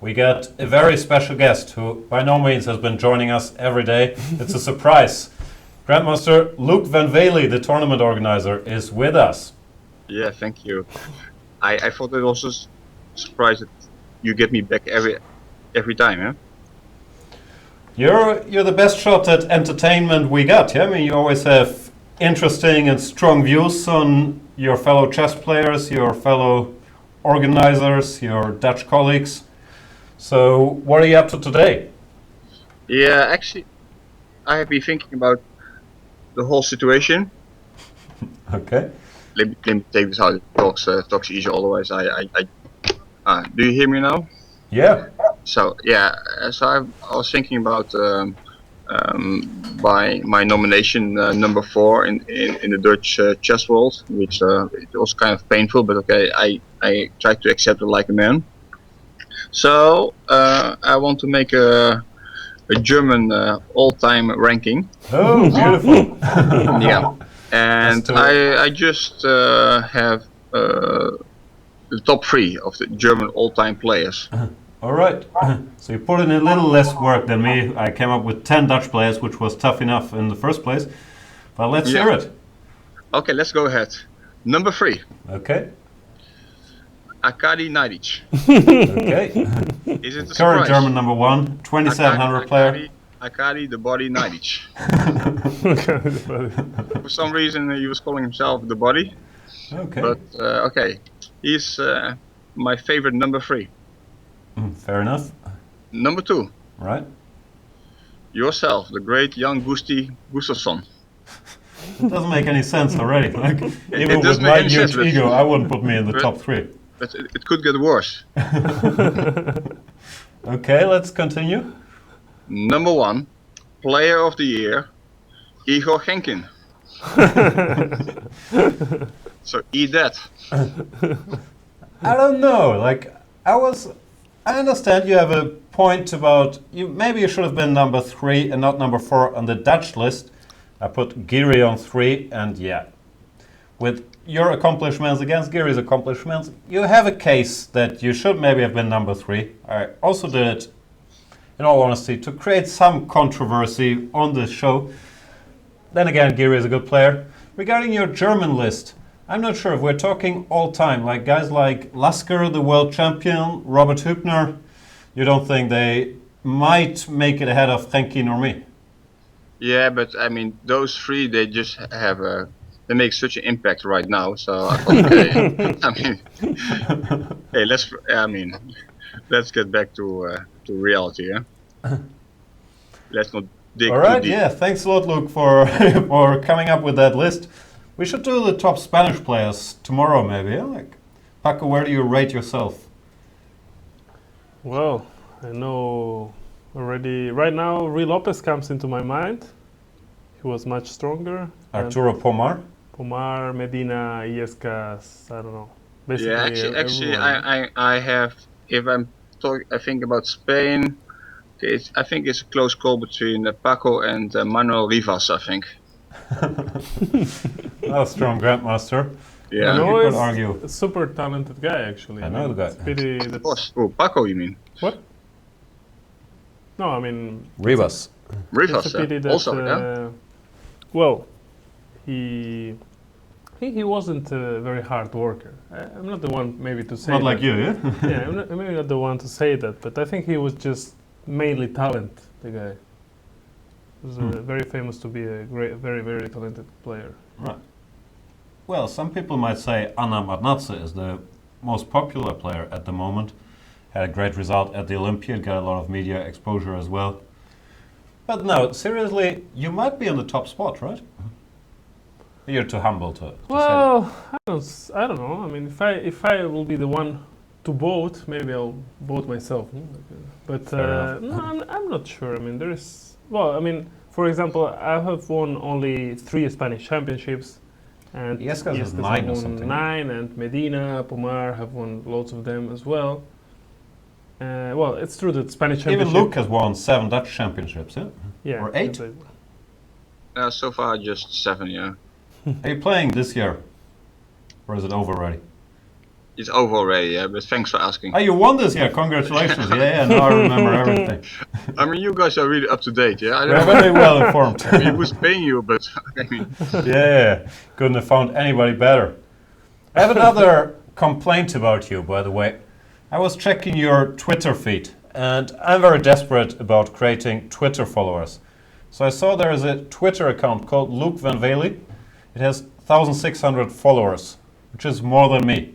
we got a very special guest who by no means has been joining us every day. It's a surprise. Grandmaster Loek van Wely, the tournament organizer, is with us. Yeah, thank you. I thought it was a surprise that you get me back every time, yeah? You're the best shot at entertainment we got, yeah? I mean, you always have interesting and strong views on your fellow chess players, your fellow organizers, your Dutch colleagues. So, what are you up to today? Yeah, actually, I have been thinking about the whole situation. Okay. Let me take this out. It talks easy. Otherwise, do you hear me now? Yeah. So yeah, I was thinking about my nomination number 4 in the Dutch chess world, which it was kind of painful, but okay, I tried to accept it like a man. So I want to make a German all-time ranking. Oh, beautiful. Yeah, and I just have the top 3 of the German all-time players. All right. So you put in a little less work than me. I came up with 10 Dutch players, which was tough enough in the first place. But let's hear it. Okay, let's go ahead. Number 3. Okay. Arkady Naidic. Okay. Is it a Current surprise? German number 1, 2700 player. Arkady the Body Naidic. For some reason he was calling himself the Body. Okay. But okay, he's my favorite number 3. Fair enough. Number 2. Right. Yourself, the great Jan Gustafsson. It doesn't make any sense already. Like, even with doesn't my make any huge sense, ego, I wouldn't put me in the top 3. But it could get worse. Okay, let's continue. Number 1, Player of the Year, Igor Genkin. So eat that. I don't know. Like, I understand you have a point about maybe you should have been number 3 and not number 4 on the Dutch list. I put Giri on 3, and yeah, with your accomplishments against Giri's accomplishments, you have a case that you should maybe have been number 3. I also did it, in all honesty, to create some controversy on this show. Then again, Giri is a good player. Regarding your German list, I'm not sure if we're talking all time, like guys like Lasker, the world champion, Robert Hübner. You don't think they might make it ahead of Genkin or me? Yeah, but I mean, those 3, they just have they make such an impact right now. So I thought, okay, I mean, hey, let's get back to reality, yeah. Let's not dig all right, too deep. yeah, thanks a lot, Luke, for for coming up with that list. We should do the top Spanish players tomorrow, maybe. Yeah? Like, Paco, where do you rate yourself? Well, I know already. Right now, Rui Lopez comes into my mind. He was much stronger. Arturo Pomar? Pomar, Medina, Illescas, I don't know. Basically, Yeah, actually, everyone. I have. If I think about Spain. I think it's a close call between Paco and Manuel Rivas. I think. Oh, strong Grandmaster. Yeah. No, You he's could argue. a super talented guy, actually. I know the guy. It's pity Of that. course. Oh, Paco, you mean? What? No, I mean. Rivas. Rivas, It's a pity that. also, yeah. Well, he wasn't a very hard worker. I'm not the one maybe to say Not that. like you, yeah? Yeah, I'm maybe not the one to say that, but I think he was just mainly talent, the guy. He was very famous to be a great, very, very talented player. Right. Well, some people might say Anna Marnatze is the most popular player at the moment. Had a great result at the Olympiad, got a lot of media exposure as well. But no, seriously, you might be on the top spot, right? You're too humble to say Well, I don't know. I mean, if I will be the one to vote, maybe I'll vote myself. But Fair no, I'm not sure. I mean, there is. Well, I mean, for example, I have won only 3 Spanish championships, and Illescas has Illescas 9 have or won something. 9, and Medina, Pomar have won loads of them as well. Well, it's true that Spanish Even championship. Luke has won 7 Dutch championships, yeah? Yeah, or 8? exactly. So far, just 7, yeah. Are you playing this year? Or is it over already? It's over already, yeah, but thanks for asking. Oh, you won this year. Congratulations. Yeah, now I remember everything. I mean, you guys are really up to date, yeah? I We're don't know. very well informed. I mean, who's paying you, but I mean, Yeah, couldn't have found anybody better. I have another complaint about you, by the way. I was checking your Twitter feed, and I'm very desperate about creating Twitter followers. So I saw there is a Twitter account called Loek van Wely. It has 1,600 followers, which is more than me.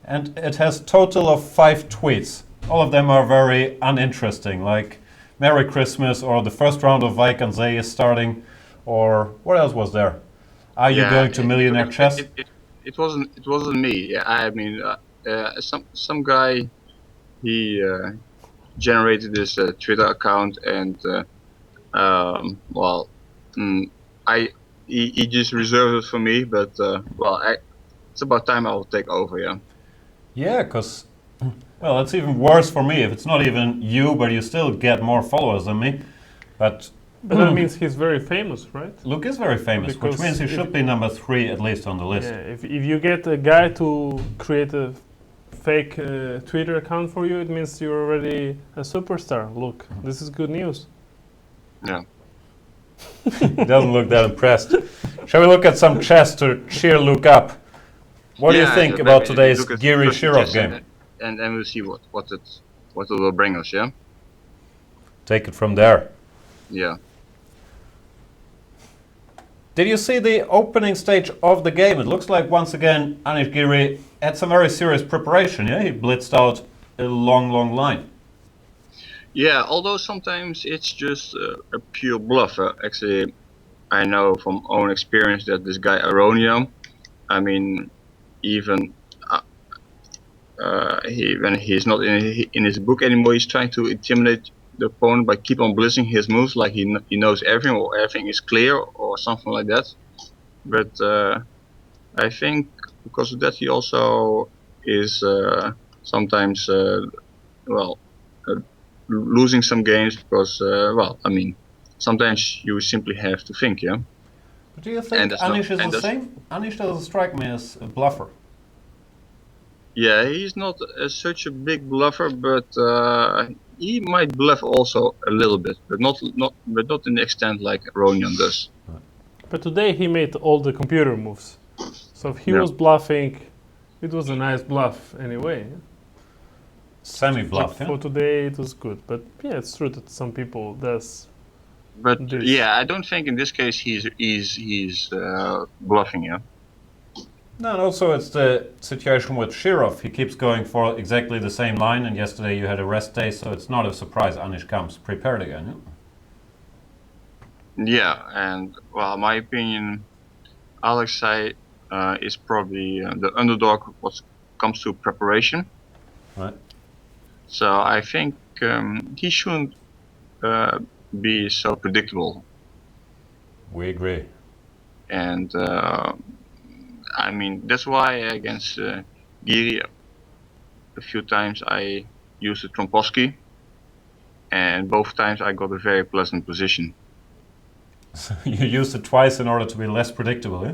And it has total of 5 tweets. All of them are very uninteresting, like Merry Christmas or the first round of Wijk aan Zee is starting, or what else was there? Are you yeah, going to Millionaire Chess? it wasn't me. Yeah, I mean, some guy, he generated this Twitter account, and well, he just reserved it for me. But it's about time I will take over. Yeah. Yeah, because, well, it's even worse for me if it's not even you, but you still get more followers than me. But that means he's very famous, right? Luke is very famous, which Because means he should be number 3 at least on the list. Yeah, if you get a guy to create a fake Twitter account for you, it means you're already a superstar. Look, this is good news. Yeah. He doesn't look that impressed. Shall we look at some chess to cheer Luke up? What do you think maybe about today's look at Giri first Shirov chess game? and we'll see what it will bring us. Yeah. Take it from there. Yeah. Did you see the opening stage of the game? It looks like once again Anish Giri had some very serious preparation. Yeah, he blitzed out a long line. Yeah, although sometimes it's just a pure bluff. Actually, I know from own experience that this guy Aronia, I mean, even when he's not in his book anymore, he's trying to intimidate the opponent by keep on blitzing his moves, like he knows everything or everything is clear or something like that. But I think because of that, he also is sometimes losing some games because I mean, sometimes you simply have to think, yeah. But do you think Anish is the same? Anish doesn't strike me as a bluffer. Yeah, he's not such a big bluffer, but he might bluff also a little bit, but not in the extent like Ronion does. But today he made all the computer moves. So if he was bluffing, it was a nice bluff anyway. Semi-bluff, For today it was good. But yeah, it's true that some people does. But this. yeah, I don't think in this case he's bluffing, yeah. No, and also it's the situation with Shirov. He keeps going for exactly the same line, and yesterday you had a rest day, so it's not a surprise Anish comes prepared again. Yeah, and well, my opinion, Alexei is probably the underdog when it comes to preparation. Right. So I think he shouldn't be so predictable. We agree. And I mean, that's why against Giri a few times I used the Tromposky, and both times I got a very pleasant position. So you used it twice in order to be less predictable, eh?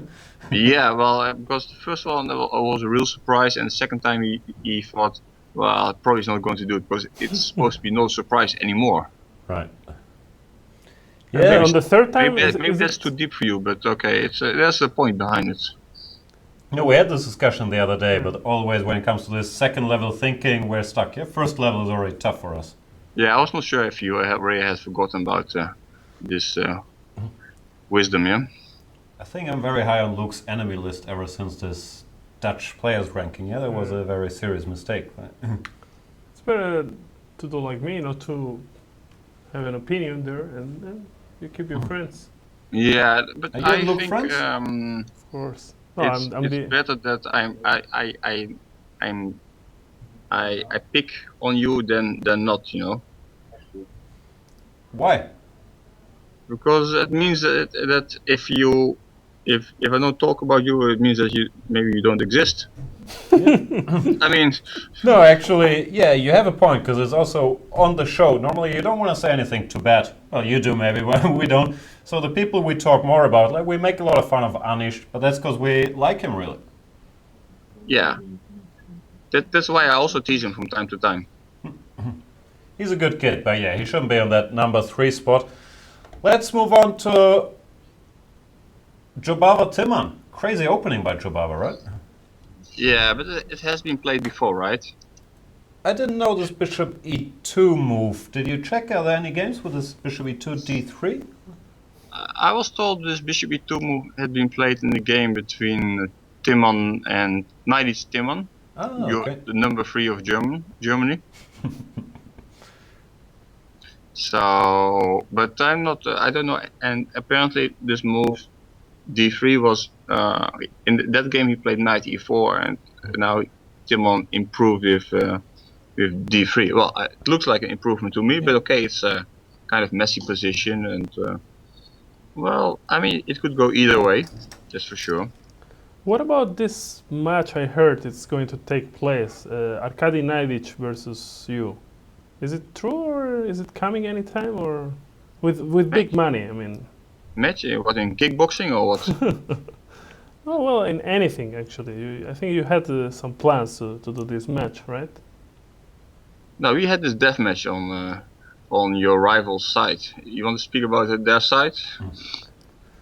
Yeah, well, because the first one was a real surprise, and the second time he thought, well, probably he's not going to do it because it's supposed to be no surprise anymore. Right. Yeah, on the third time, maybe that's too deep for you, but okay, there's a point behind it. No, we had this discussion the other day, but always when it comes to this second level thinking, we're stuck. Yeah, first level is already tough for us. Yeah, I was not sure if you already had forgotten about this wisdom, yeah? I think I'm very high on Luke's enemy list ever since this Dutch players ranking. Yeah, that was a very serious mistake. Right? It's better to do like me, not to have an opinion there, and then you keep your friends. Yeah, but I Luke think friends? Of course. No, it's better that I pick on you than not, you know. Why? Because it means that if I don't talk about you, it means that maybe you don't exist. I mean, no, actually, yeah, you have a point because it's also on the show. Normally, you don't want to say anything too bad. Well, you do maybe, but we don't. So the people we talk more about, like we make a lot of fun of Anish, but that's because we like him really. Yeah, That's why I also tease him from time to time. He's a good kid, but yeah, he shouldn't be on that number 3 spot. Let's move on to Jobava Timman. Crazy opening by Jobava, right? Yeah, but it has been played before, right? I didn't know this bishop e2 move. Did you check, are there any games with this bishop e2 d3? I was told this bishop e2 move had been played in the game between Timman and Knight Timman. Ah, okay. The number 3 of Germany. So, but I'm not. I don't know. And apparently, this move d3 was in that game he played knight e4, and now Timon improved with d3. Well, it looks like an improvement to me, but okay, it's a kind of messy position, and well, I mean, it could go either way, that's for sure. What about this match? I heard it's going to take place, Arkady Naidich versus you. Is it true, or is it coming anytime, or with big money? I mean, match? What, in kickboxing or what? oh well, in anything actually. I think you had some plans to do this match, right? No, we had this death match on your rival's side. You want to speak about their side?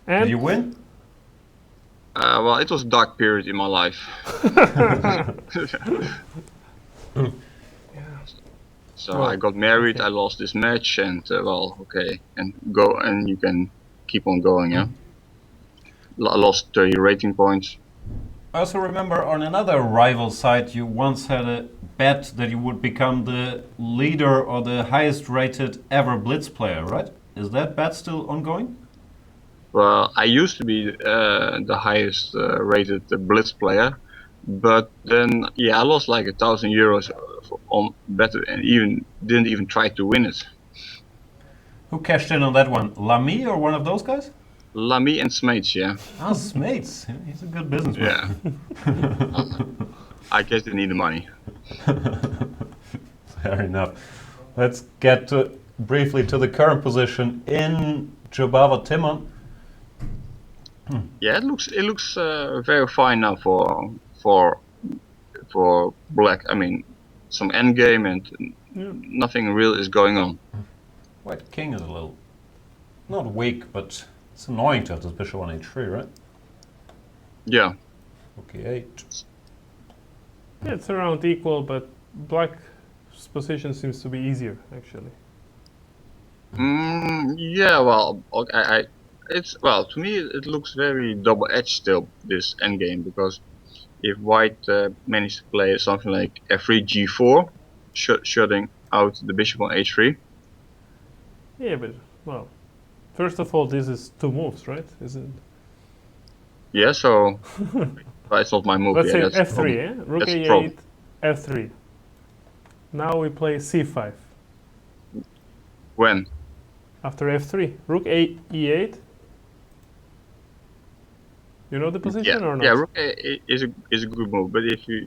And Did you win? Well, it was a dark period in my life. So Well, I got married, okay. I lost this match, and well, okay, and you can keep on going, yeah. I lost 30 rating points. I also remember on another rival site you once had a bet that you would become the leader or the highest rated ever Blitz player, right? Is that bet still ongoing? Well, I used to be the highest rated Blitz player, but then yeah, I lost like €1,000 on bet and didn't even try to win it. Who cashed in on that one? Lamy or one of those guys? Lamy and Smates, yeah. Ah, Smates. He's a good businessman. Yeah. I guess they need the money. Fair enough. Let's get briefly to the current position in Jobava Timon. Yeah, it looks very fine now for black. I mean, some endgame and nothing real is going on. White king is a little, not weak, but it's annoying to have this bishop on h3, right? Yeah. Okay, 8. Yeah, it's around equal, but black's position seems to be easier actually. Yeah. Well, okay, it's well to me it looks very double-edged still, this endgame, because if white managed to play something like f3 g4, shutting out the bishop on h3. Yeah, but well, first of all, this is 2 moves, right? Isn't? Yeah. So but it's not my move. Let's Yeah, say that's f3, eh? Rook that's the a8, problem. f3. Now we play c5. When? After f3, rook e8. You know the position Yeah. or not? Yeah. Rook is a good move, but if you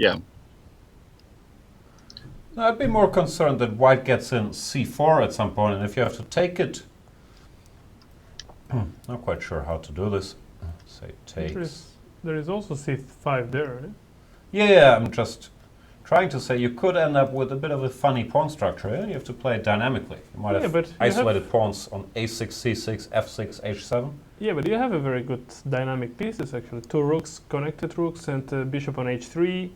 I'd be more concerned that white gets in c4 at some point, and if you have to take it, not quite sure how to do this. Say takes. There is also c5 there, eh? Yeah, I'm just trying to say you could end up with a bit of a funny pawn structure. You have to play it dynamically. You might Yeah, have but you isolated pawns on a6, c6, f6, h7. Yeah, but you have a very good dynamic pieces actually. 2 rooks, connected rooks, and bishop on h3,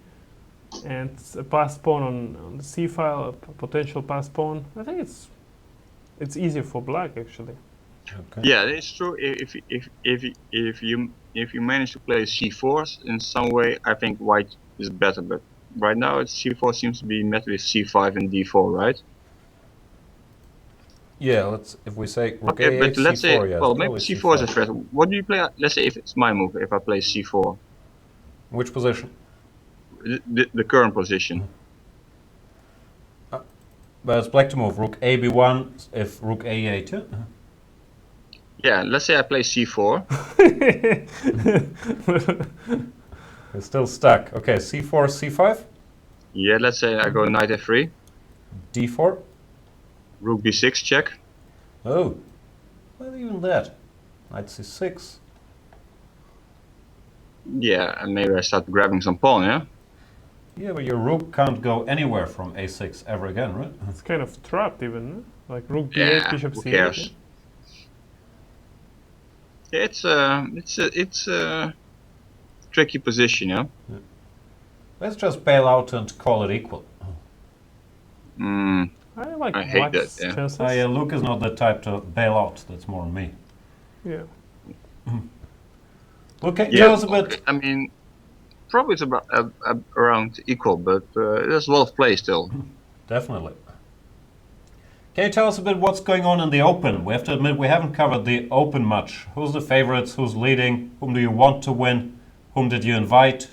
and a passed pawn on the c file, a potential passed pawn. I think it's easier for black actually. Okay. Yeah, it's true. If you manage to play c4s in some way, I think white is better. But right now, c4 seems to be met with c5 and d4, right? Yeah, if we say rook Okay, a8, but let's c4, say, yeah, well, it's maybe probably c4 is a c5. threat. What do you play? Let's say if it's my move, if I play c4, Which position? the current position. But it's black to move. Rook a b1, if rook a8, yeah? Yeah, let's say I play c4. It's still stuck. Okay, c4, c5, Yeah, let's say I go knight f3, d4. rook b6 check. Oh, well, even that. Knight c6. Yeah, and maybe I start grabbing some pawn, yeah? Yeah, but your rook can't go anywhere from a6 ever again, right? It's kind of trapped even, eh? Like rook b8, Yeah, bishop who c8. cares? Yeah, it's a tricky position, yeah. Let's just bail out and call it equal. Mm, I like I hate that. black's Yeah. chances. Yeah, Luke is not the type to bail out. That's more on me. Yeah. Luke, can you Yeah. tell us a Okay. bit? I mean, probably it's about around equal, but there's a lot of play still. Definitely. Can you tell us a bit what's going on in the Open? We have to admit we haven't covered the Open much. Who's the favorites? Who's leading? Whom do you want to win? Whom did you invite?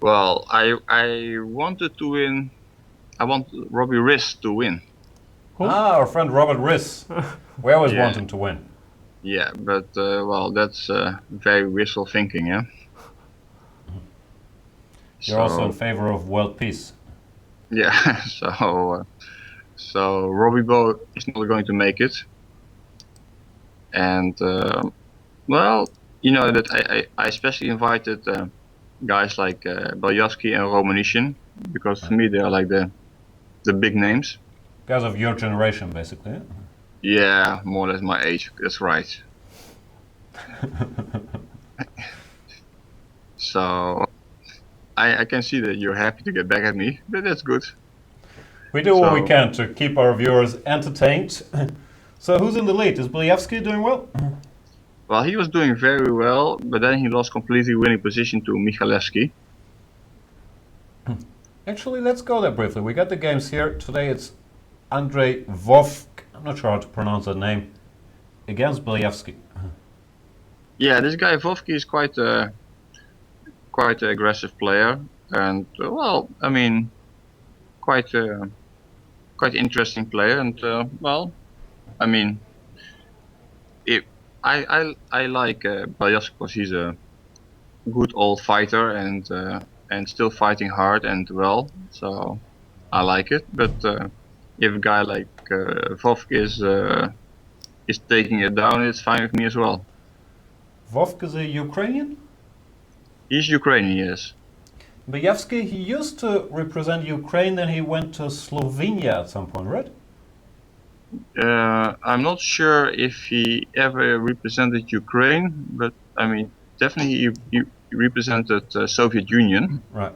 Well, I wanted to win. I want Robbie Riss to win. Who? Ah, our friend Robert Riss. We always Yeah. want him to win. Yeah, but well, that's very wishful thinking, yeah. You're also in favor of world peace. Yeah. So Robbie Bo is not going to make it, and well, you know that I especially invited guys like Baljavski and Romanishin because for me they are like the big names. Guys of your generation, basically. Yeah? Yeah, more or less my age. That's right. So I can see that you're happy to get back at me, but that's good. We do what we So- can to keep our viewers entertained. So who's in the lead? Is Biljevski doing well? Well, he was doing very well, but then he lost completely winning position to Michalewski. Actually, let's go there briefly. We got the games here. Today it's Andrei Vovk, I'm not sure how to pronounce that name, against Biljevski. Yeah, this guy Vovki is quite an aggressive player, and well, I mean, quite interesting player, and well, I mean, I like Baljavski because he's a good old fighter and still fighting hard and well, so I like it. But if a guy like Vovk is taking it down, it's fine with me as well. Vovk is a Ukrainian? He's Ukrainian, yes. Biljevski, he used to represent Ukraine, then he went to Slovenia at some point, right? I'm not sure if he ever represented Ukraine, but I mean, definitely he represented Soviet Union, Right.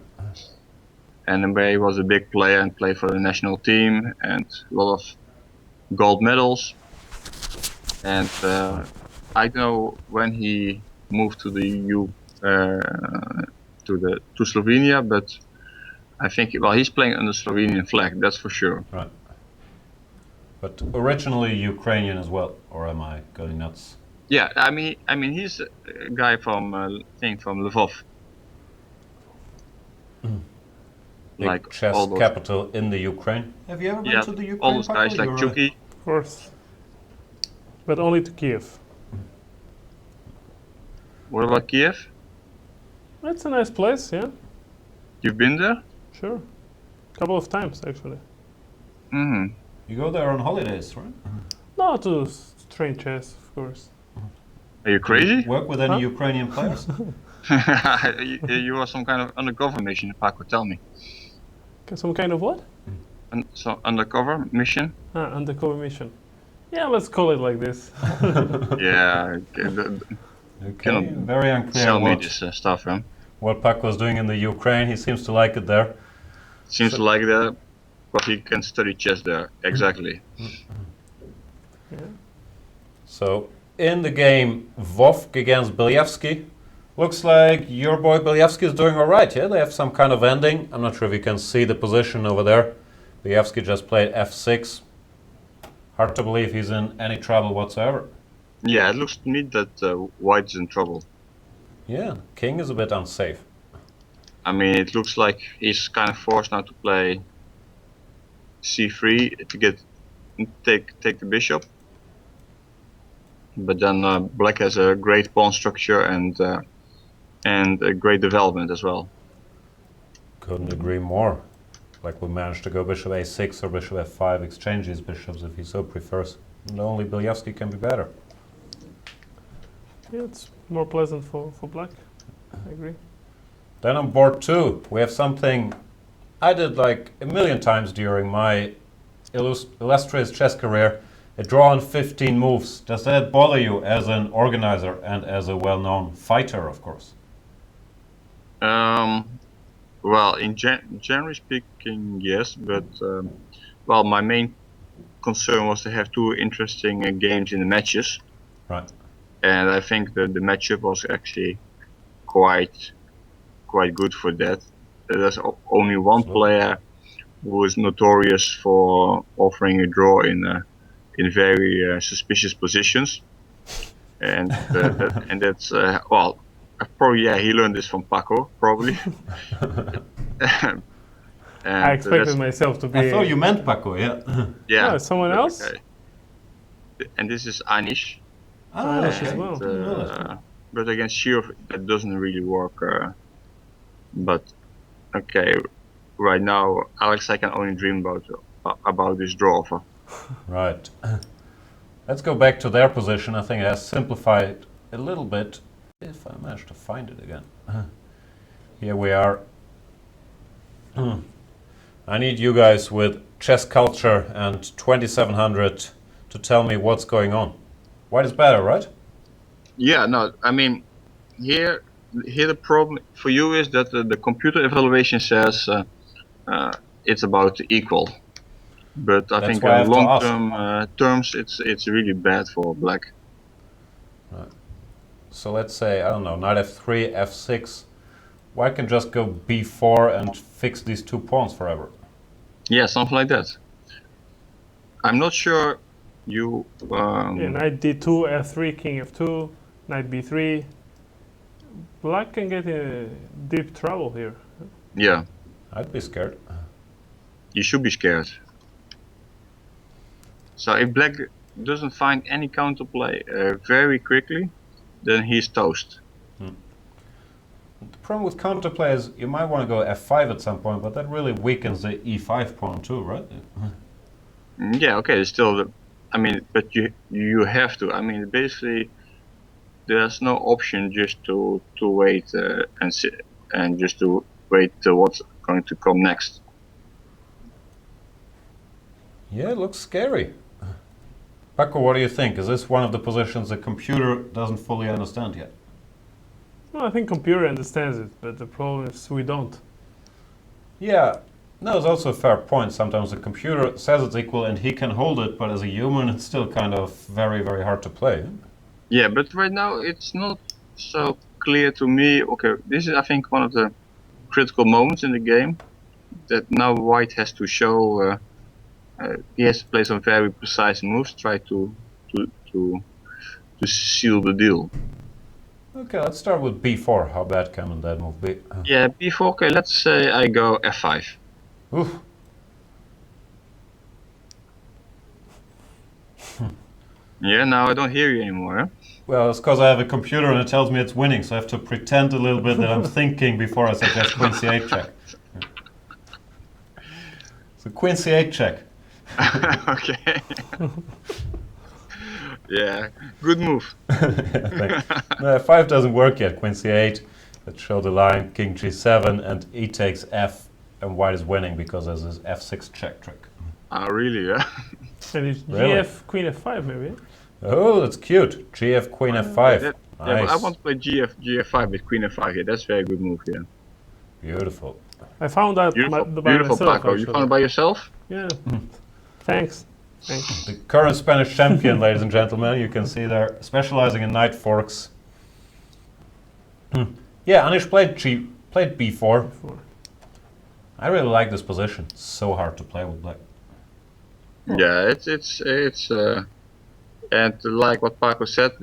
and where he was a big player and played for the national team and a lot of gold medals. And I don't know when he moved to the EU, to Slovenia, but I think well he's playing under Slovenian flag, that's for sure. Right. But originally Ukrainian as well, or am I going nuts? Yeah, I mean he's a guy from from Lvov. Big Like chess all those, capital in the Ukraine. Have you ever been yeah, to the Ukraine? all those Paco? guys like You're, Chucky. Of course. But only to Kiev. What about Kiev? It's a nice place, yeah. You've been there? Sure. Couple of times, actually. Hmm. You go there on holidays, right? No, to train chess, of course. Are you crazy? Work with any Huh? Ukrainian players? You are some kind of undercover mission, Paco. Tell me. Some kind of what? So undercover mission? Ah, undercover mission. Yeah, let's call it like this. Yeah. Okay, Okay, Cannot very unclear sell me what, this stuff, huh? what Paco is doing in the Ukraine. He seems to like it there. Seems So- like that, but he can study chess there. Exactly. Yeah. So in the game, Vovk against Biljevski. Looks like your boy Biljevski is doing all right, yeah? They have some kind of ending. I'm not sure if you can see the position over there. Biljevski just played f6. Hard to believe he's in any trouble whatsoever. Yeah, it looks to me that White is in trouble. Yeah, king is a bit unsafe. I mean, it looks like he's kind of forced now to play c3 to take the bishop. But then Black has a great pawn structure and a great development as well. Couldn't agree more. Like we managed to go bishop a6 or bishop f5, exchange these bishops if he so prefers. And only Biljevski can be better. Yeah, it's more pleasant for black. I agree. Then on board 2, we have something I did like a million times during my illustrious chess career. A draw on 15 moves. Does that bother you as an organizer and as a well-known fighter, of course? Well, generally speaking, yes, but well, my main concern was to have two interesting games in the matches, Right. and I think that the matchup was actually quite good for that. There's only one player who is notorious for offering a draw in very suspicious positions, and that's well, probably he learned this from Paco probably. And I expected myself to be. I thought you meant Paco, yeah. Yeah. Oh, someone else? Okay. And this is Anish. Anish as And, well. but against Shirov, that doesn't really work. But okay, right now, Alex, I can only dream about this draw offer. Right. Let's go back to their position. I think it has simplified a little bit, if I manage to find it again. Here we are. I need you guys with chess culture and 2700 to tell me what's going on. White is better, right? Yeah, no, I mean, here the problem for you is that the computer evaluation says it's about equal, but I think in long-term terms it's really bad for black. Right. So let's say, I don't know, knight f3, f6. White can just go b4 and fix these 2 pawns forever. Yeah, something like that. I'm not sure you... knight d2, f3, king f2, knight b3. Black can get in deep trouble here. Yeah. I'd be scared. You should be scared. So if black doesn't find any counterplay very quickly, then he's toast. The problem with counterplay is you might want to go f5 at some point, but that really weakens the e5 pawn too, right? Yeah, okay, still, I mean, but you have to. I mean, basically, there's no option just to wait and just to wait till what's going to come next. Yeah, it looks scary. Paco, what do you think? Is this one of the positions the computer doesn't fully understand yet? Well, I think computer understands it, but the problem is we don't. Yeah, no, it's also a fair point. Sometimes the computer says it's equal and he can hold it, but as a human it's still kind of very, very hard to play. Yeah, but right now it's not so clear to me. Okay, this is I think one of the critical moments in the game that now White has to show. He has to play some very precise moves, try to seal the deal. Okay, let's start with b4. How bad can that move be? Yeah, b4. Okay, let's say I go f5. Oof. Yeah, now I don't hear you anymore. Huh? Well, it's because I have a computer and it tells me it's winning, so I have to pretend a little bit that I'm thinking before I suggest queen c8 check. So queen c8 check. Okay. Yeah, good move. No, f5 doesn't work yet. Queen c8. Let's show the line. King g7 and e takes f, and white is winning because there's this f6 check trick. Oh, really? Yeah. And it's Really? gf, queen f5 maybe. Oh, that's cute. Gf, queen f5. Yeah, Nice. but I want to play gf5 with queen f5 here. That's a very good move here. Beautiful. I found out Beautiful, by beautiful myself. Paco. You found it by yourself? Yeah. Thanks. Thanks. The current Spanish champion, ladies and gentlemen, you can see there, specializing in knight forks. Yeah, Anish played b4. I really like this position. It's so hard to play with black. Yeah, it's and like what Paco said,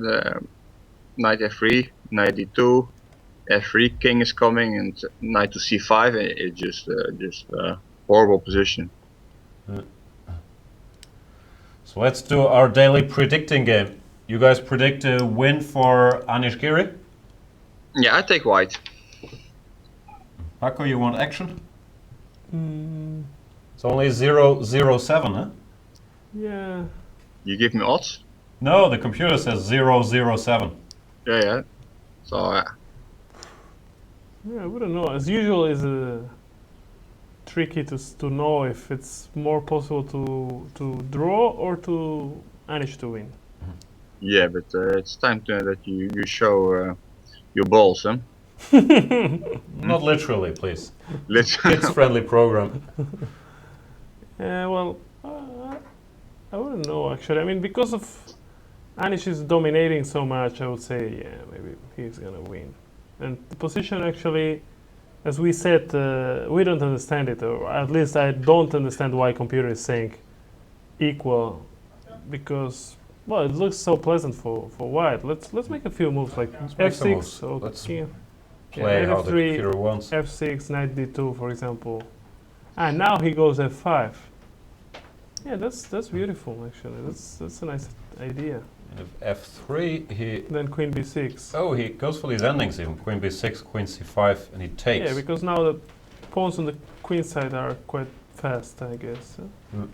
knight f3, knight d2, f3, king is coming, and knight to c5. It's just horrible position. So let's do our daily predicting game. You guys predict a win for Anish Giri? Yeah, I take white. Paco, you want action? It's only 007, huh? Yeah. You give me odds? No, the computer says 007. Yeah. So Yeah, I wouldn't know. As usual, it's tricky to know if it's more possible to draw or to manage to win. Yeah, but it's time that you show your balls, huh? Not literally, please. Let's. Kids-friendly program. Well, I wouldn't know actually. I mean, because of Anish is dominating so much, I would say, yeah, maybe he's gonna win. And the position actually, as we said, we don't understand it, or at least I don't understand why computer is saying equal, because well, it looks so pleasant for white. Let's make a few moves like make some f6. moves. Let's Okay. Play Yeah, how the f3, computer wants. f6, knight d2, for example. And now he goes f5. Yeah, that's beautiful actually. That's a nice idea. And if f3, he... Then queen b6. Oh, he goes for these endings even. Queen b6, queen c5, and he takes. Yeah, because now the pawns on the queen side are quite fast, I guess. Mm.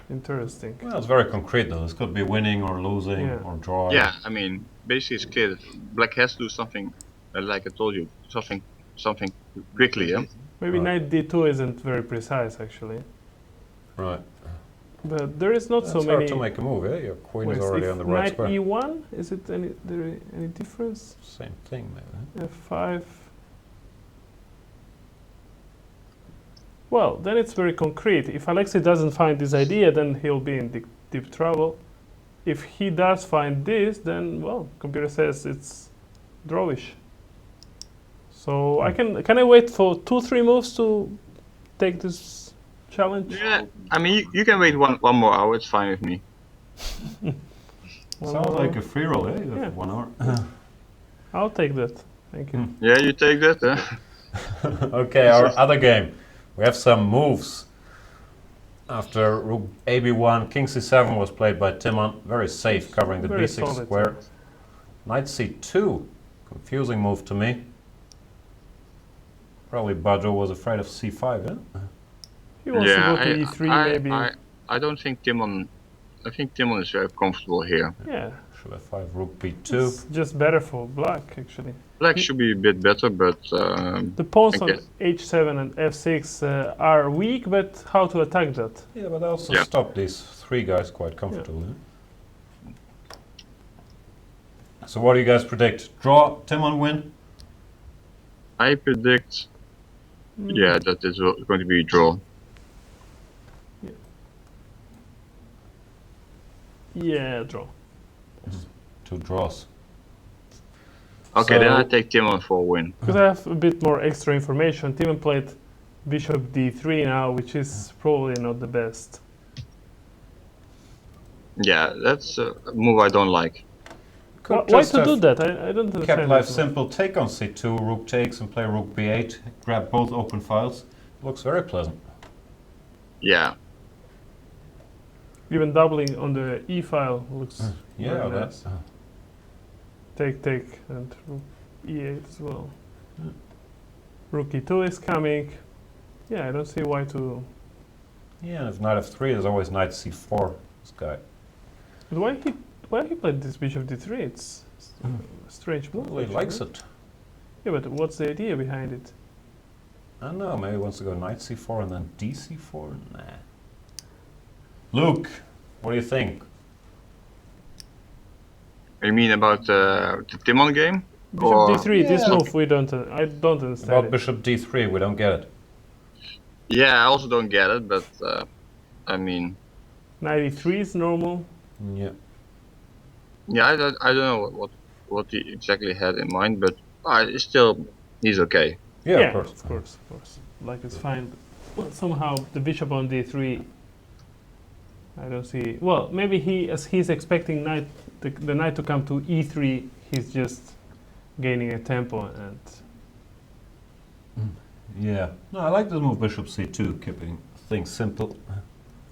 Interesting. Well, it's very concrete though. This could be winning or losing Yeah. or drawing. Yeah, I mean, basically it's clear that black has to do something, like I told you, something quickly, yeah? Maybe Right. knight d2 isn't very precise actually. Right. But there is not That's so hard many to make a move, eh? Your queen is ways. already If on the right knight square. e1, is it any difference? Same thing, maybe. f5. Well, then it's very concrete. If Alexei doesn't find this idea, then he'll be in deep trouble. If he does find this, then well, computer says it's drawish. So can I wait for 2-3 moves to take this challenge? Yeah, I mean, you can wait one more hour, it's fine with me. Sounds like a free roll, eh? Yeah. 1 hour. I'll take that. Thank you. Yeah, you take that, huh? Okay, our other game. We have some moves. After rook ab1, king c7 was played by Timon. Very safe, covering the Very b6 solid. square. Knight c2. Confusing move to me. Probably Bajo was afraid of c5, eh? He wants to go to e3 maybe. I don't think Timon. I think Timon is very comfortable here. Yeah, Should have 5 rook b2. it's just better for black actually. Black should be a bit better, but The pawns on Okay. h7 and f6 are weak, but how to attack that? Yeah, but also Yeah. stop these 3 guys quite comfortably. eh? So what do you guys predict? Draw, Timon win? I predict, yeah, that is going to be a draw. Yeah, draw. 2 draws. Okay, then So- I take Timon for a win. Because I have a bit more extra information. Timon played bishop d3 now, which is probably not the best. Yeah, that's a move I don't like. Could Why just to do have that? I don't understand. kept life that. simple, take on c2, rook takes and play rook b8, grab both open files. Looks very pleasant. Yeah, Even doubling on the e file looks Yeah, very that's... nice. Take, and rook e8 as well. Rook e2 is coming. Yeah, I don't see why to... Yeah, and if knight f3, there's always knight c4, this guy. But why he played this bishop d3? It's a strange move. Well, he actually, likes no? it. Yeah, but what's the idea behind it? I don't know, maybe he wants to go knight c4 and then dc4? Nah. Luke, what do you think? you mean about the Timon game? Bishop Or- d3, this Yeah. move we don't... I don't understand About it. bishop d3, we don't get it. Yeah, I also don't get it, but I mean, Knight e3 is normal. Yeah. yeah, I don't know what he exactly had in mind, but still, he's okay. Yeah, of course. Of course. Like it's fine. But somehow the bishop on d3, I don't see. Well, maybe as he's expecting the knight to come to e3, he's just gaining a tempo and Yeah. No, I like this move bishop c2, keeping things simple.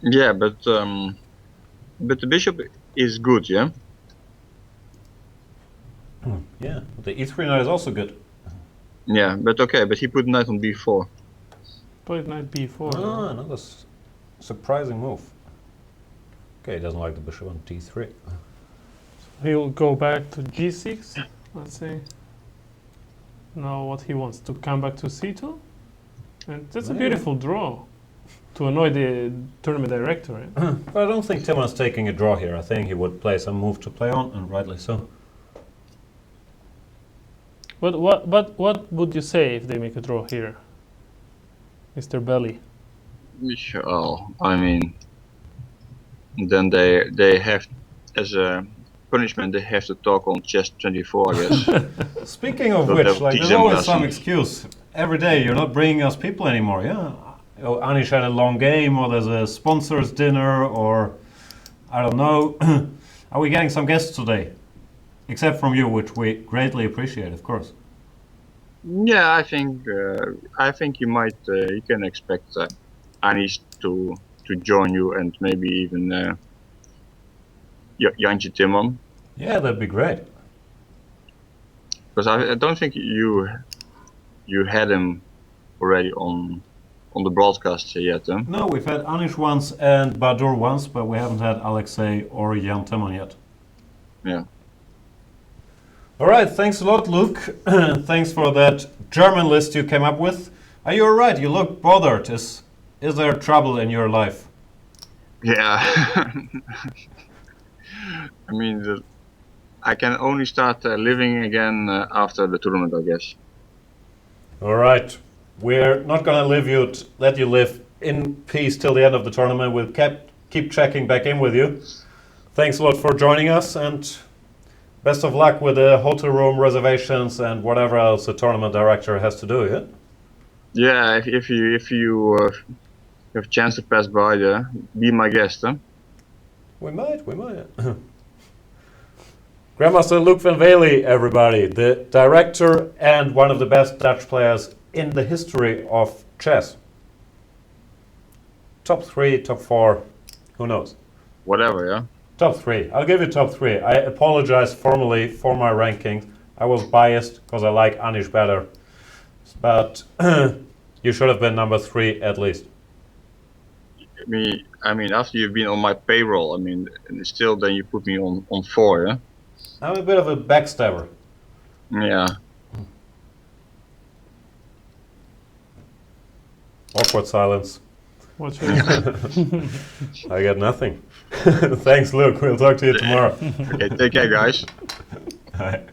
Yeah, but the bishop is good, yeah. Yeah, but the e3 knight is also good. Yeah, but okay, but he put knight on b4. played knight b4. Ah, another surprising move. Okay, he doesn't like the bishop on d3. He'll go back to g6. Let's see. Now what he wants to come back to C2, and that's a Yeah. beautiful draw to annoy the tournament director. Eh? But I don't think Timon's taking a draw here. I think he would play some move to play on, and rightly so. But what would you say if they make a draw here, Mr. Belly? Oh, I mean, then they have, as a punishment, they have to talk on chess 24, I guess. Speaking of So which, they'll like, teach there's them always some lessons. excuse. Every day you're not bringing us people anymore, yeah? Oh, Anish had a long game, or there's a sponsors dinner, or I don't know. Are we getting some guests today? Except from you, which we greatly appreciate, of course. Yeah, I think you might you can expect Anis to join you, and maybe even Jantje Timman, Yeah, that'd be great. because I don't think you had him already on the broadcast yet. Huh? No, we've had Anish once and Badur once, but we haven't had Alexei or Jan Timman yet. Yeah. All right, thanks a lot, Luke. Thanks for that German list you came up with. Are you all right? You look bothered. Is there trouble in your life? Yeah. I mean, I can only start living again after the tournament, I guess. All right. We're not going to let you live in peace till the end of the tournament. We'll keep checking back in with you. Thanks a lot for joining us, and best of luck with the hotel room reservations and whatever else the tournament director has to do, yeah? Yeah, if you have a chance to pass by there, be my guest, huh? We might. Grandmaster Loek van Wely, everybody, the director and one of the best Dutch players in the history of chess. Top 3, top 4, who knows? Whatever, yeah. Top 3. I'll give you top 3. I apologize formally for my ranking. I was biased because I like Anish better. But you should have been number 3 at least. I mean, after you've been on my payroll, I mean, and still then you put me on 4, yeah? I'm a bit of a backstabber. Yeah. Awkward silence. What should I say? I get nothing. Thanks, Luke. We'll talk to you tomorrow. Okay, take care, guys. Bye.